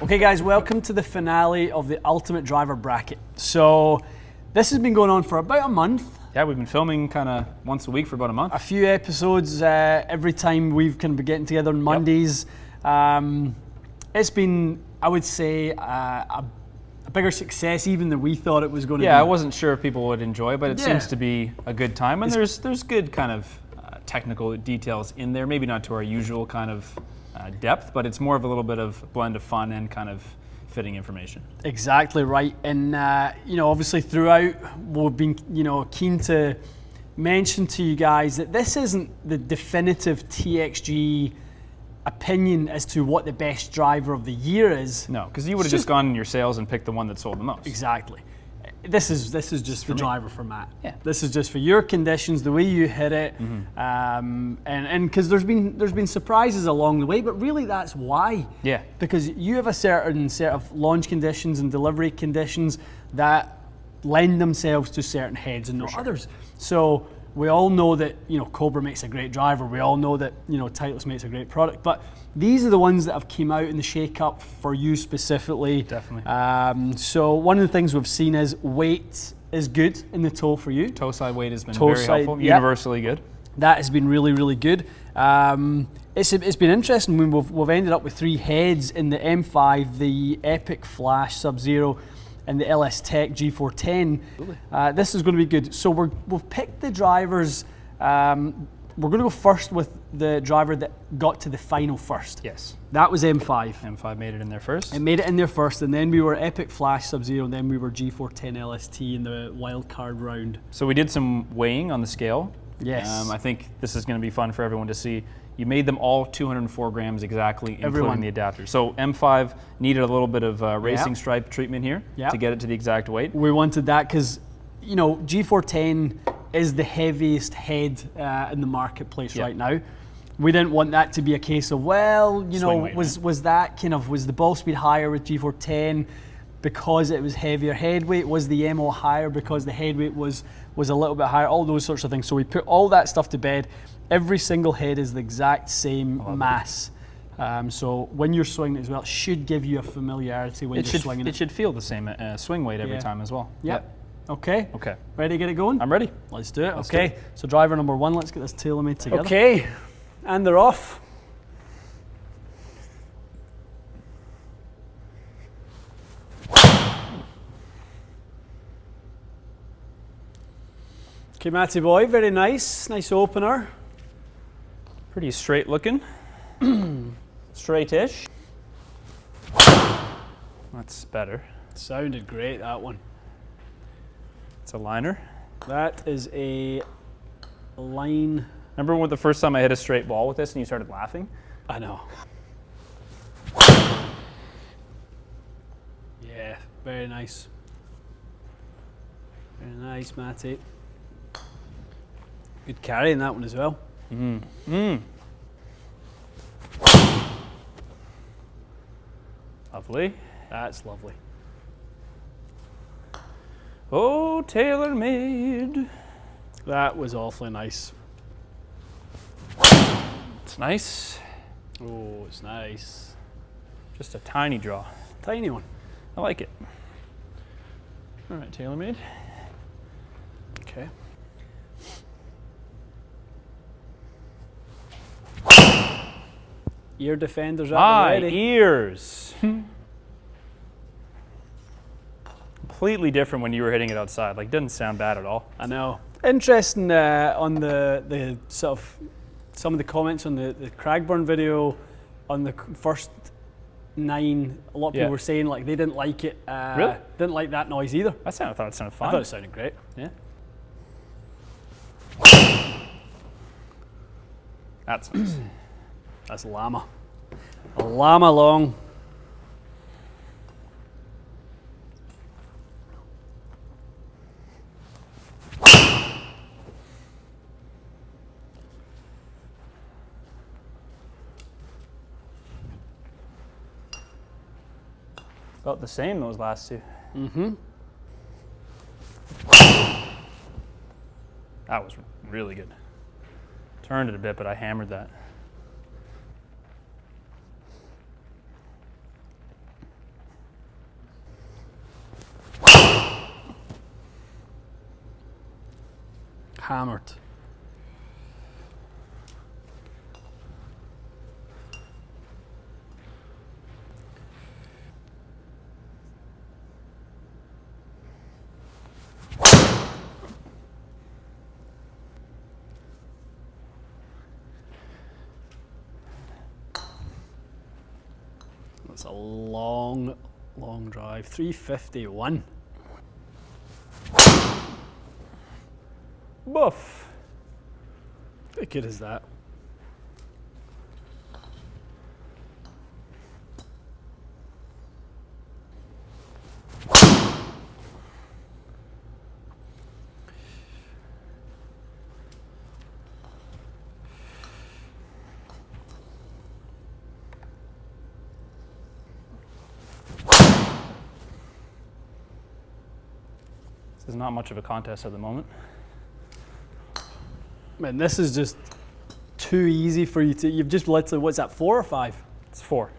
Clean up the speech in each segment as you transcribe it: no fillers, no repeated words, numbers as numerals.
Okay guys, welcome to the finale of the Ultimate Driver Bracket. So this has been going on for about a month. Yeah, we've been filming kind of once a week for about a month. A few episodes every time we've kind of been getting together on Mondays. Yep. It's been, I would say, a bigger success even than we thought it was going to be. Yeah, I wasn't sure if people would enjoy, but it seems to be a good time. And there's good kind of technical details in there, maybe not to our usual kind of depth, but it's more of a little bit of blend of fun and kind of fitting information. Exactly right. And obviously throughout we've been keen to mention to you guys that this isn't the definitive TXG opinion as to what the best driver of the year is. No, because you would have just gone in your sales and picked the one that sold the most. Exactly. This is just the driver for Matt. Yeah. This is just for your conditions, the way you hit it, and because there's been surprises along the way, but really that's why. Yeah. Because you have a certain set of launch conditions and delivery conditions that lend themselves to certain heads and not others. So we all know that Cobra makes a great driver. We all know that Titleist makes a great product, but these are the ones that have came out in the shake-up for you specifically. Definitely. So one of the things we've seen is weight is good in the toe for you. Toe side weight has been very helpful, universally good. That has been really, really good. It's been interesting when we've ended up with three heads in the M5, the Epic Flash Sub-Zero, and the LS Tech G410. This is going to be good. So we've picked the drivers. We're going to go first with the driver that got to the final first. Yes. That was M5. M5 made it in there first. It made it in there first, and then we were Epic Flash Sub-Zero, and then we were G410LST in the wild card round. So we did some weighing on the scale. Yes. I think this is going to be fun for everyone to see. You made them all 204 grams exactly, including the adapter. So M5 needed a little bit of racing stripe treatment here to get it to the exact weight. We wanted that because, G410 is the heaviest head in the marketplace right now. We didn't want that to be a case of, was the ball speed higher with G410 because it was heavier head weight? Was the MO higher because the head weight was a little bit higher? All those sorts of things. So we put all that stuff to bed. Every single head is the exact same mass. So when you're swinging it as well, it should give you a familiarity when you're swinging it. It should feel the same swing weight every time as well. Yep. Okay. Okay. Ready to get it going? I'm ready. Let's do it. So driver number one, let's get this tailor-made together. Okay. And they're off. Okay, Matty boy, very nice. Nice opener. Pretty straight looking. Straight-ish. That's better. Sounded great, that one. It's a liner. That is a line. Remember when the first time I hit a straight ball with this and you started laughing? I know. Yeah, very nice. Very nice, Matty. Good carry in that one as well. Lovely. That's lovely. Oh, tailor-made. That was awfully nice. It's nice. Oh, it's nice. Just a tiny draw. Tiny one. I like it. All right, tailor-made. Okay. Ear defenders at the ready. Ears. Completely different when you were hitting it outside. Like, didn't sound bad at all. I know. Interesting on the sort of some of the comments on the Cragburn video on the first 9. A lot of people were saying like they didn't like it. Really? Didn't like that noise either. I thought it sounded fine. I thought it sounded great. Yeah. That's nice. That's a llama. A llama long. About the same, those last two. That was really good. Turned it a bit, but I hammered that. Hammered. That's a long drive. 351. Boof. How good is that? This is not much of a contest at the moment. Man, this is just too easy for you to. You've just literally, what's that, 4 or 5? It's 4.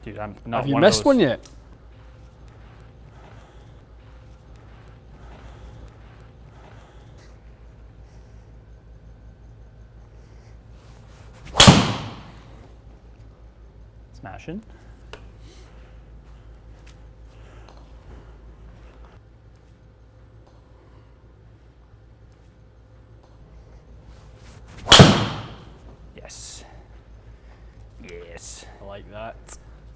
Dude, I'm not. Have you missed one yet? Smashing. Yes. Yes. I like that.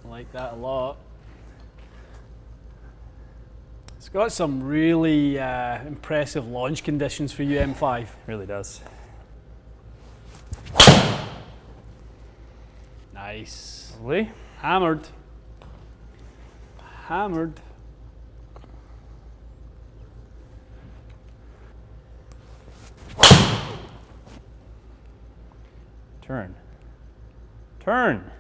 I like that a lot. It's got some really impressive launch conditions for you, M5. Really does. Nice. Lovely. Hammered. Hammered. Turn. Turn.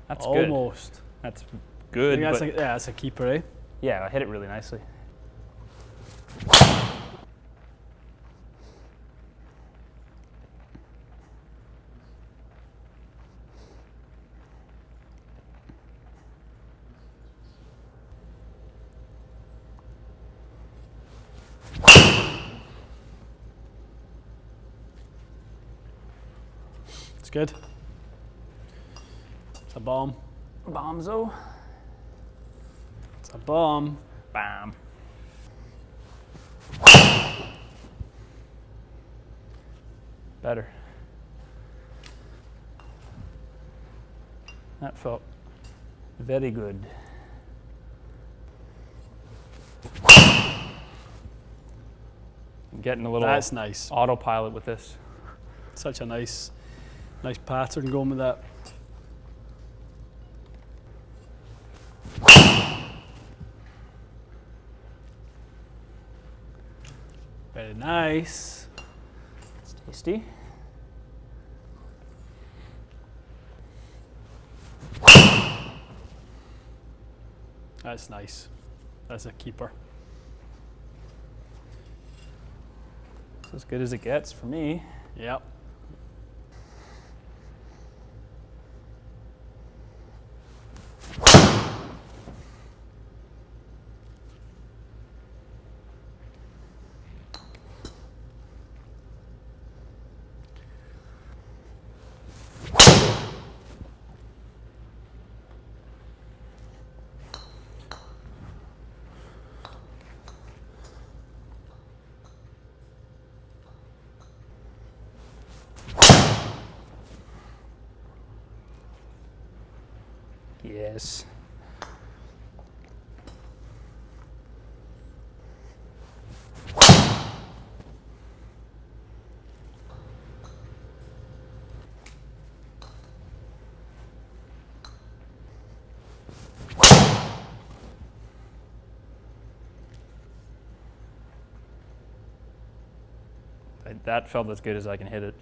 That's good. Almost. That's good. That's that's a keeper, eh? Yeah, I hit it really nicely. It's good. It's a bomb. Bombzo. It's a bomb. Bam. Better. That felt very good. I'm getting a little That's nice. autopilot with this. Such a nice pattern going with that. Very nice. It's tasty. That's nice. That's a keeper. It's as good as it gets for me. Yep. Yes. That felt as good as I can hit it.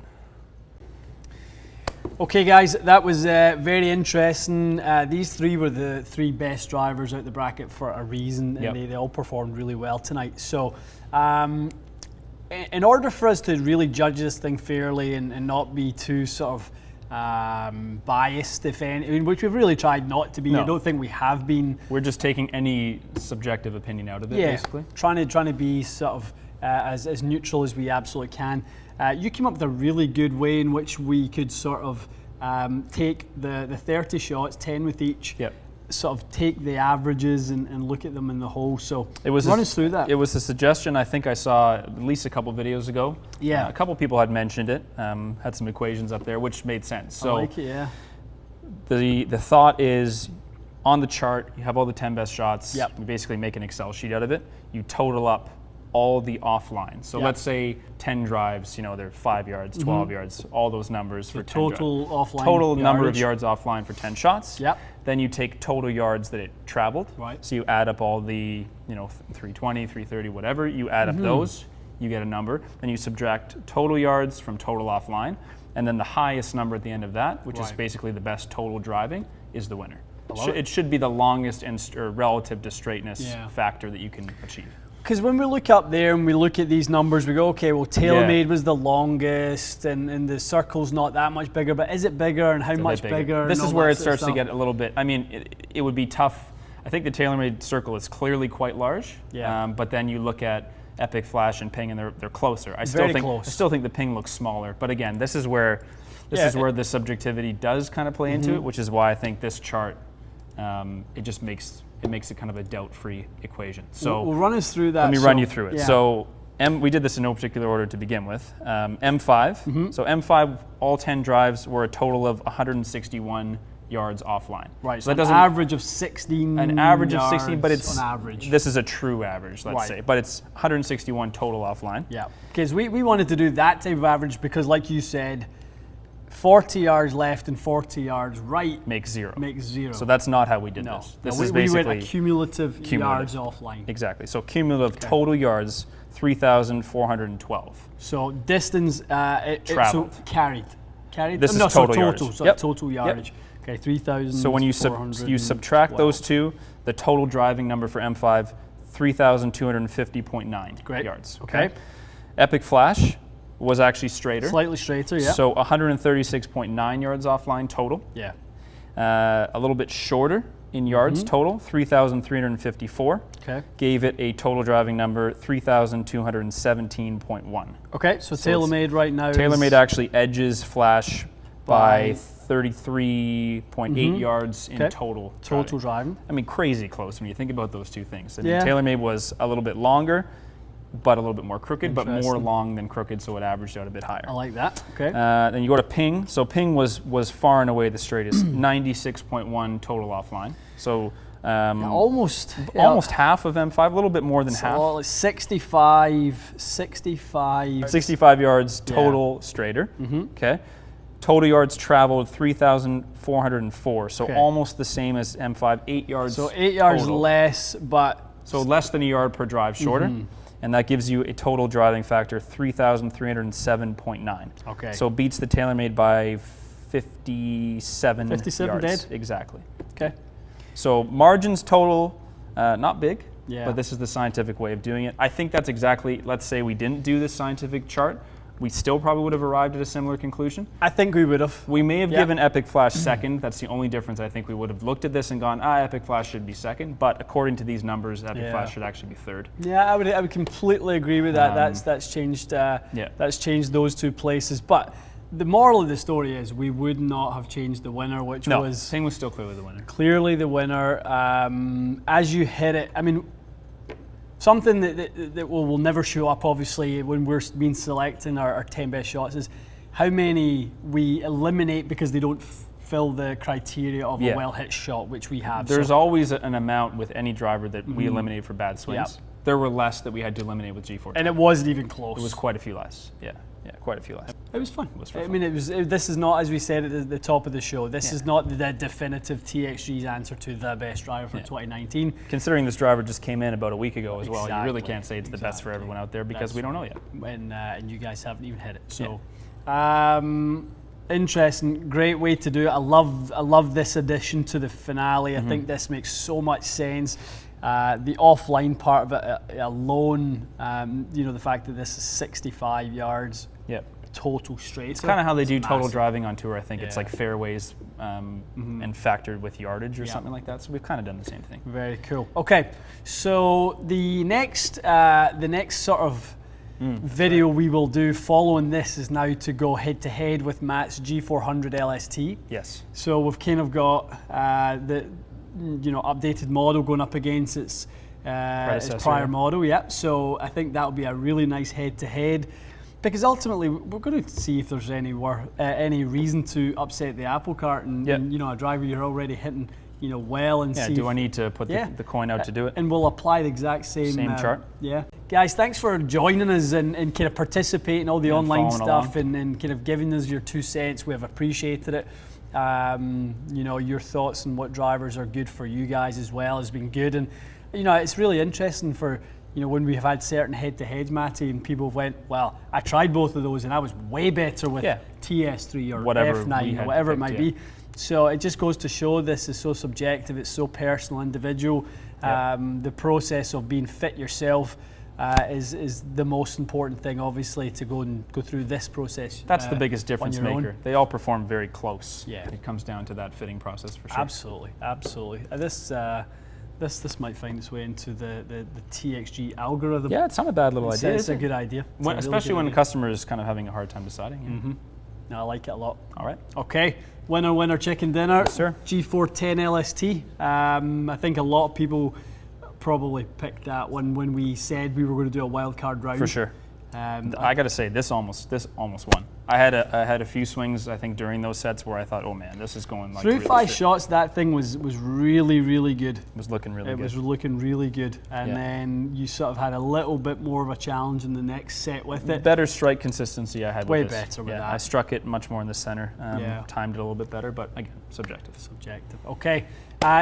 Okay guys, that was very interesting. These three were the 3 best drivers out the bracket for a reason, and Yep. they all performed really well tonight. So in order for us to really judge this thing fairly and not be too sort of biased, if any, I mean, which we've really tried not to be. No. I don't think we have been. We're just taking any subjective opinion out of it, basically. Trying to be sort of as neutral as we absolutely can. You came up with a really good way in which we could sort of take the 30 shots, 10 with each. Yep. Sort of take the averages and look at them in the whole. So run us through that. It was a suggestion I think I saw at least a couple videos ago. Yeah. A couple people had mentioned it, had some equations up there, which made sense. So I like it, yeah. The thought is, on the chart, you have all the 10 best shots. Yep. You basically make an Excel sheet out of it. You total up all the offline. So let's say 10 drives, they're 5 yards, 12 yards, all those numbers for 10 total drives. offline Total number of yardage. yards offline for 10 shots. Yep. Then you take total yards that it traveled. Right. So you add up all the, 320, 330, whatever, you add up those, you get a number. Then you subtract total yards from total offline. And then the highest number at the end of that, which is basically the best total driving, is the winner. It should be the longest or relative to straightness factor that you can achieve. Because when we look up there and we look at these numbers, we go, okay, well, TaylorMade was the longest, and the circle's not that much bigger, but is it bigger, and how much bigger? This is where it starts to get a little bit, I mean, it would be tough. I think the TaylorMade circle is clearly quite large, but then you look at Epic Flash and Ping, and they're closer. I still think the Ping looks smaller, but again, this is where the subjectivity does kind of play into it, which is why I think this chart, it makes it kind of a doubt-free equation. So we'll run us through that. Let me run you through it. Yeah. So we did this in no particular order to begin with. M5. So M5, all 10 drives were a total of 161 yards offline. Right. So that doesn't average of 16. An average of 16, but it's on average. This is a true average, let's say, but it's 161 total offline. Yeah. Because we wanted to do that type of average because, like you said, 40 yards left and 40 yards right makes zero. So that's not how we did this. This is basically we went cumulative yards offline. Exactly. So cumulative total yards, 3,412. So distance traveled. So carried. This is total yardage. So total yardage. Okay, 3,000. So when you subtract those two, the total driving number for M5, 3,250.9 yards. Okay. Epic Flash was actually straighter. Slightly straighter, yeah. So 136.9 yards offline total. Yeah. A little bit shorter in yards total, 3,354. Okay. Gave it a total driving number, 3,217.1. Okay, so TaylorMade right now TaylorMade actually edges Flash by 33.8 yards in total. Total driving. I mean, crazy close when you think about those two things. I mean, TaylorMade was a little bit longer, but a little bit more crooked, but more long than crooked, so it averaged out a bit higher. I like that. Okay. Then you go to Ping. So Ping was far and away the straightest, 96.1 total offline. So almost half of M5, a little bit more than half. Well, 65 yards total straighter. Okay. Total yards traveled 3,404. So almost the same as M5, 8 yards. So 8 yards total. less, but so less than a yard per drive shorter. And that gives you a total driving factor, 3,307.9. Okay. So it beats the TaylorMade by 57 yards. dead? Exactly. Okay. So margins total, not big, Yeah. but this is the scientific way of doing it. I think that's exactly, let's say we didn't do this scientific chart, we still probably would have arrived at a similar conclusion. I think we would have. We may have given Epic Flash second. That's the only difference. I think we would have looked at this and gone, Epic Flash should be second. But according to these numbers, Epic Flash should actually be third. Yeah, I would completely agree with that. That's changed. That's changed those two places. But the moral of the story is we would not have changed the winner, which was Ping was still clearly the winner. Clearly the winner. As you hit it, I mean, something that will never show up, obviously, when we're being selecting our 10 best shots is how many we eliminate because they don't fill the criteria of a well-hit shot, which we have. There's always an amount with any driver that we eliminate for bad swings. There were less that we had to eliminate with G410. And it wasn't even close. It was quite a few less. Yeah, quite a few less. It was fun. I mean, this is not, as we said at the top of the show, this is not the definitive TXG's answer to the best driver for 2019. Considering this driver just came in about a week ago as well, you really can't say it's the best for everyone out there because we don't know yet. And you guys haven't even hit it. So, interesting, great way to do it. I love this addition to the finale. I think this makes so much sense. The offline part of it alone, the fact that this is 65 yards total straighter. It's kind of how they do total massive. driving on tour. I think it's like fairways and factored with yardage or something like that. So we've kind of done the same thing. Very cool. Okay, so the next sort of video we will do following this is now to go head to head with Matt's G410LST. Yes. So we've kind of got the updated model going up against its prior model. Yeah. So I think that will be a really nice head to head, because ultimately we're going to see if there's any reason to upset the apple cart and a driver you're already hitting well, and see. Do I need to put the coin out to do it? And we'll apply the exact same chart. Yeah. Guys, thanks for joining us and kind of participating, all the online stuff and kind of giving us your 2 cents. We have appreciated it. Your thoughts on what drivers are good for you guys as well has been good. And, it's really interesting for, when we have had certain head-to-heads, Matty, and people went, well, I tried both of those and I was way better with TS3 or F9 or whatever it might be. So it just goes to show this is so subjective, it's so personal, individual. The process of being fit yourself is the most important thing, obviously, to go through this process. That's the biggest difference maker. Own. They all perform very close. Yeah. It comes down to that fitting process for sure. Absolutely. This might find its way into the TXG algorithm. Yeah, it's not a bad little idea. It's a good idea. Especially when a customer is kind of having a hard time deciding. No, I like it a lot. All right. Okay. Winner, chicken dinner. Yes, sir. G410LST. I think a lot of people probably picked that one when we said we were going to do a wild card round. For sure. I got to say, this almost won. I had a few swings, I think, during those sets where I thought, oh man, this is going like through really 5 shit. shots. That thing was really, really good. It was looking really good. It was looking really good, and then you sort of had a little bit more of a challenge in the next set with it. Better strike consistency I had. Way with this. better with that. I struck it much more in the center. Timed it a little bit better, but again, subjective. Okay.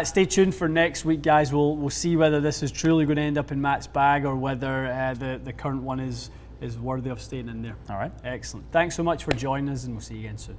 Stay tuned for next week, guys. We'll see whether this is truly going to end up in Matt's bag or whether the current one is worthy of staying in there. All right. Excellent. Thanks so much for joining us, and we'll see you again soon.